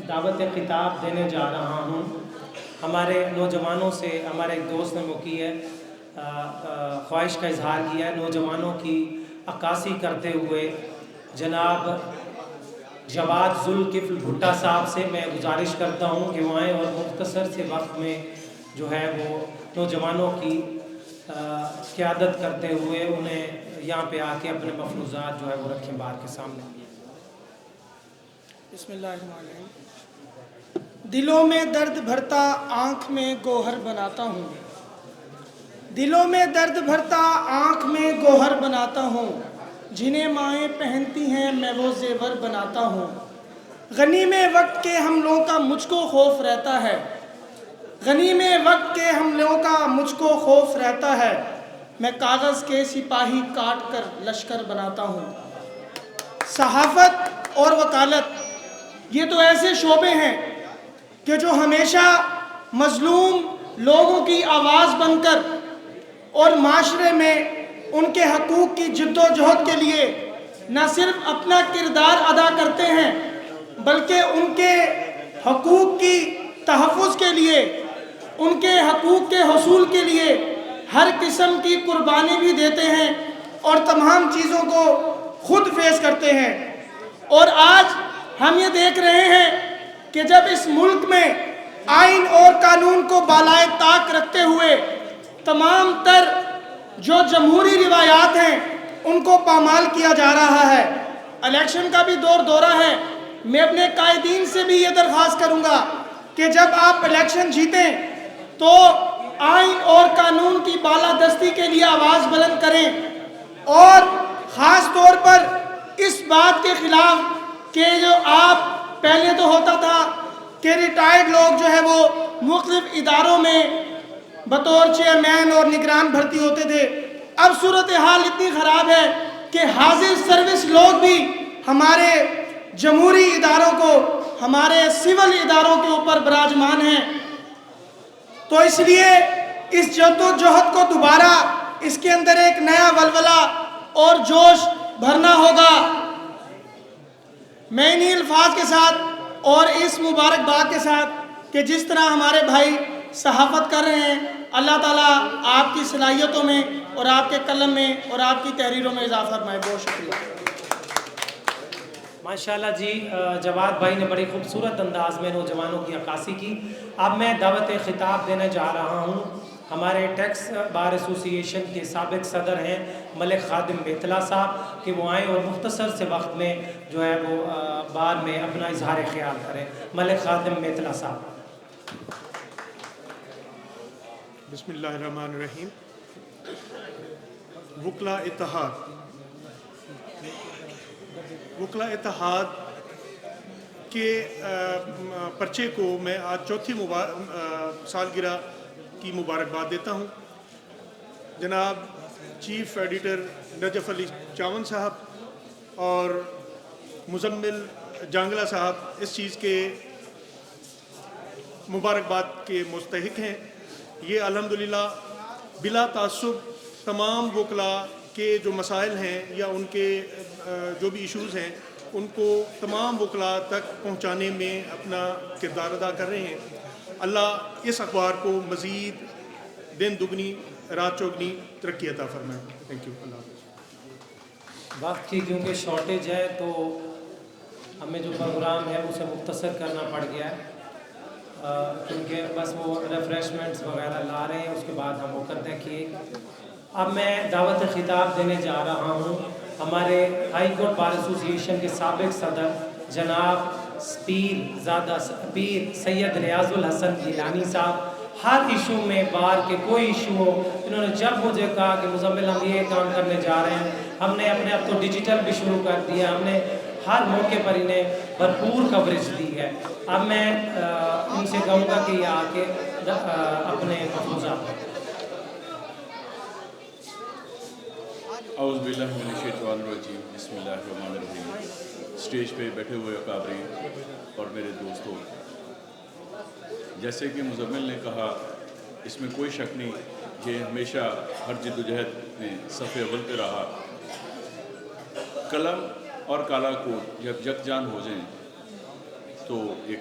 دعوت خطاب دینے جا رہا ہوں. ہمارے نوجوانوں سے ہمارے ایک دوست نے وہ کی ہے خواہش کا اظہار کیا ہے. نوجوانوں کی عکاسی کرتے ہوئے جناب جواد ذوالکفل بھٹا صاحب سے میں گزارش کرتا ہوں کہ وہ آئیں اور مختصر سے وقت میں جو ہے وہ نوجوانوں کی قیادت کرتے ہوئے انہیں یہاں پہ آ کے اپنے مفروضات جو ہے وہ رکھیں بار کے سامنے. بسم اللہ الرحمن الرحیم. دلوں میں درد بھرتا آنکھ میں گوہر بناتا ہوں. دلوں میں درد بھرتا آنکھ میں گوہر بناتا ہوں. جنہیں مائیں پہنتی ہیں میں وہ زیور بناتا ہوں. غنیم وقت کے حملوں کا مجھ کو خوف رہتا ہے. غنیم وقت کے حملوں کا مجھ کو خوف رہتا ہے. میں کاغذ کے سپاہی کاٹ کر لشکر بناتا ہوں. صحافت اور وکالت یہ تو ایسے شعبے ہیں کہ جو ہمیشہ مظلوم لوگوں کی آواز بن کر اور معاشرے میں ان کے حقوق کی جد و جہد کے لیے نہ صرف اپنا کردار ادا کرتے ہیں بلکہ ان کے حقوق کی تحفظ کے لیے ان کے حقوق کے حصول کے لیے ہر قسم کی قربانی بھی دیتے ہیں اور تمام چیزوں کو خود فیس کرتے ہیں. اور آج ہم یہ دیکھ رہے ہیں کہ جب اس ملک میں آئین اور قانون کو بالائے طاق رکھتے ہوئے تمام تر جو جمہوری روایات ہیں ان کو پامال کیا جا رہا ہے. الیکشن کا بھی دورہ ہے. میں اپنے قائدین سے بھی یہ درخواست کروں گا کہ جب آپ الیکشن جیتیں تو آئین اور قانون کی بالادستی کے لیے آواز بلند کریں اور خاص طور پر اس بات کے خلاف کہ جو آپ پہلے تو ہوتا تھا کہ ریٹائرڈ لوگ جو ہے وہ مختلف اداروں میں بطور چیئرمین اور نگران بھرتی ہوتے تھے. اب صورتحال اتنی خراب ہے کہ حاضر سروس لوگ بھی ہمارے جمہوری اداروں کو ہمارے سول اداروں کے اوپر براجمان ہیں. تو اس لیے اس جد و جہد کو دوبارہ اس کے اندر ایک نیا ولولہ اور جوش بھرنا ہوگا. میں انہی الفاظ کے ساتھ اور اس مبارکباد کے ساتھ کہ جس طرح ہمارے بھائی صحافت کر رہے ہیں اللہ تعالیٰ آپ کی صلاحیتوں میں اور آپ کے قلم میں اور آپ کی تحریروں میں اضافہ فرمائے. بہت شکریہ. ماشاءاللہ جی جواد بھائی نے بڑی خوبصورت انداز میں نوجوانوں کی عکاسی کی. اب میں دعوت خطاب دینے جا رہا ہوں. ہمارے ٹیکس بار ایسوسی ایشن کے سابق صدر ہیں ملک خادم بیتلا صاحب کہ وہ آئیں اور مختصر سے وقت میں جو ہے وہ بار میں اپنا اظہار خیال کریں. ملک خادم بیتلا صاحب. بسم اللہ الرحمن الرحیم. وکلاء اتحاد کے پرچے کو میں آج چوتھی سالگرہ کی مبارکباد دیتا ہوں. جناب چیف ایڈیٹر نجف علی چاون صاحب اور مزمل جانگلہ صاحب اس چیز کے مبارکباد کے مستحق ہیں. یہ الحمدللہ بلا تعصب تمام وکلاء کے جو مسائل ہیں یا ان کے جو بھی ایشوز ہیں ان کو تمام وکلاء تک پہنچانے میں اپنا کردار ادا کر رہے ہیں. اللہ اس اخبار کو مزید دن دگنی رات چوگنی ترقی عطا فرمائے. Thank you. اللہ حافظ. وقت کی کیونکہ شارٹیج ہے تو ہمیں جو پروگرام ہے اسے مختصر کرنا پڑ گیا ہے کیونکہ بس وہ ریفریشمنٹس وغیرہ لا رہے ہیں اس کے بعد ہم وہ کرتے ہیں کہ اب میں دعوت خطاب دینے جا رہا ہوں ہمارے ہائی کورٹ بار ایسوسی ایشن کے سابق صدر جناب پیر سید ریاض الحسن گیلانی صاحب. ہر ایشو میں بار کے کوئی ایشو ہو انہوں نے جب مجھے کہا کہ مزمل ہم یہ کام کرنے جا رہے ہیں ہم نے اپنے اب تو ڈیجیٹل بھی شروع کر دیا ہم نے ہر موقع پر انہیں بھرپور کوریج دی ہے. اب میں ان سے کہوں گا کہ یہ آ کے اپنے مفروضات. اعوذ باللہ من الشیطان الرجیم. بسم اللہ الرحمن الرحیم. اسٹیج پہ بیٹھے ہوئے اکابرین اور میرے دوستوں، جیسے کہ مزمل نے کہا اس میں کوئی شک نہیں کہ ہمیشہ ہر جد و جہد میں صف اول پہ رہا. قلم اور کالا کوٹ جب یکجان ہو جائیں تو ایک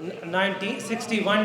1961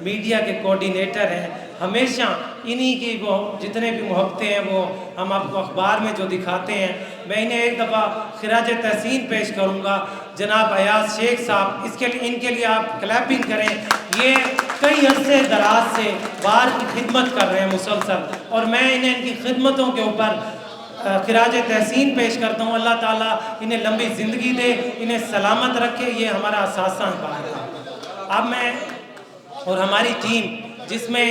میڈیا کے کوآرڈینیٹر ہیں، ہمیشہ انہی کی وہ جتنے بھی محبتیں ہیں وہ ہم آپ کو اخبار میں جو دکھاتے ہیں. میں انہیں ایک دفعہ خراج تحسین پیش کروں گا جناب ایاز شیخ صاحب، اس کے لیے ان کے لیے آپ کلیپنگ کریں. یہ کئی عرصے دراز سے بار کی خدمت کر رہے ہیں مسلسل، اور میں انہیں ان کی خدمتوں کے اوپر خراج تحسین پیش کرتا ہوں. اللہ تعالیٰ انہیں لمبی زندگی دے، انہیں سلامت رکھے. یہ ہمارا اثاثہ اخبار ہے. اب میں اور ہماری ٹیم جس میں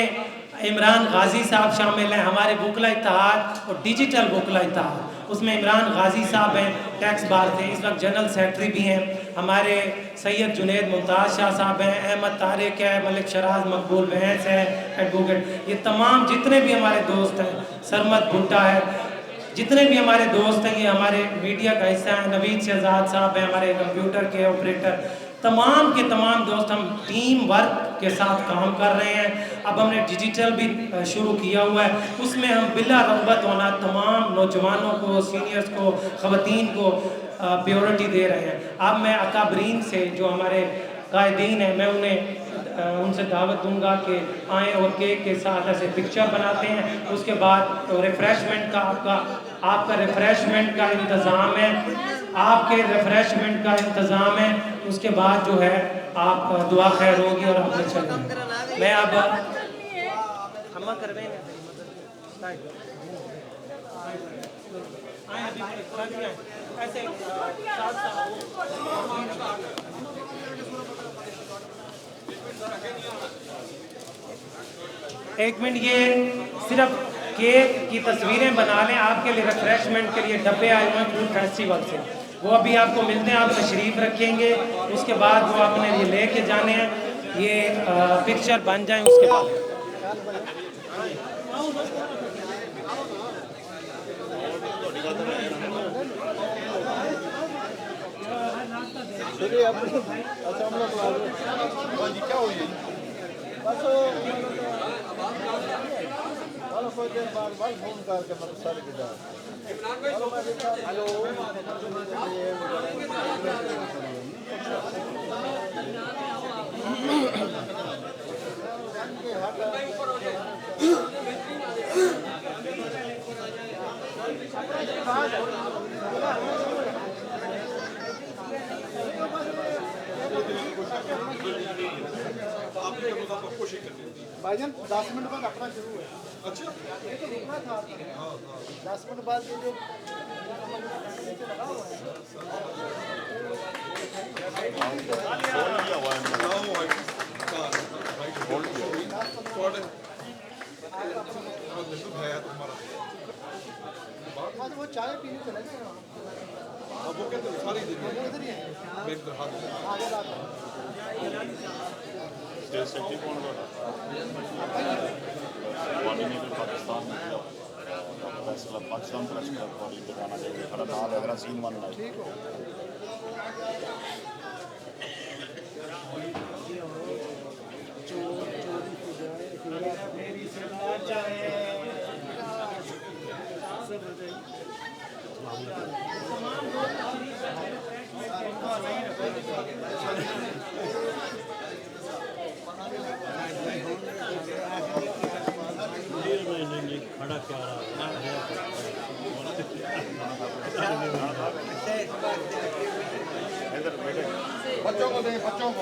عمران غازی صاحب شامل ہیں، ہمارے وکلا اتحاد اور ڈیجیٹل وکلا اتحاد، اس میں عمران غازی صاحب ہیں ٹیکس بار سے، اس وقت جنرل سیکرٹری بھی ہیں. ہمارے سید جنید ممتاز شاہ صاحب ہیں، احمد طارق ہے، ملک شراز مقبول بھینس ہے ایڈوکیٹ. یہ تمام جتنے بھی ہمارے دوست ہیں، سرمد بھٹا ہے، جتنے بھی ہمارے دوست ہیں یہ ہمارے میڈیا کا حصہ ہیں. نوید شہزاد صاحب ہیں ہمارے کمپیوٹر کے آپریٹر. تمام کے تمام دوست ہم ٹیم ورک کے ساتھ کام کر رہے ہیں. اب ہم نے ڈیجیٹل بھی شروع کیا ہوا ہے، اس میں ہم بلا رغبت ہونا تمام نوجوانوں کو، سینئرز کو، خواتین کو پیورٹی دے رہے ہیں. اب میں اکابرین سے جو ہمارے قائدین ہیں، میں انہیں ان سے دعوت دوں گا کہ آئیں اور کیک کے ساتھ ایسے پکچر بناتے ہیں. اس کے بعد ریفریشمنٹ کا آپ کا ریفریشمنٹ کا انتظام ہے، آپ کے ریفریشمنٹ کا انتظام ہے. اس کے بعد جو ہے آپ دعا خیر ہوگی اور آپ نے چلیں. میں اب ایک منٹ، یہ صرف کیک کی تصویریں بنا لیں. آپ کے لیے ریفریشمنٹ کے لیے ڈبے آئے ہوئے ہیں فوڈ فیسٹیول سے، وہ ابھی آپ کو ملتے ہیں. آپ تشریف رکھیں گے، اس کے بعد وہ آپ نے یہ لے کے جانے ہیں. یہ پکچر بن جائیں اس کے بعد. بھائی جان 10 منٹ بعد اپنا شروع ہے. اچھا یہ تو رکنا تھا 10 منٹ بعد یہ جو وہ چائے پینے چلے گئے وہ کہتے ہیں ساری ادھر ہی ہیں. پاکستان ٹھیک ہو کھڑا کیا بچوں کو دیں، بچوں کو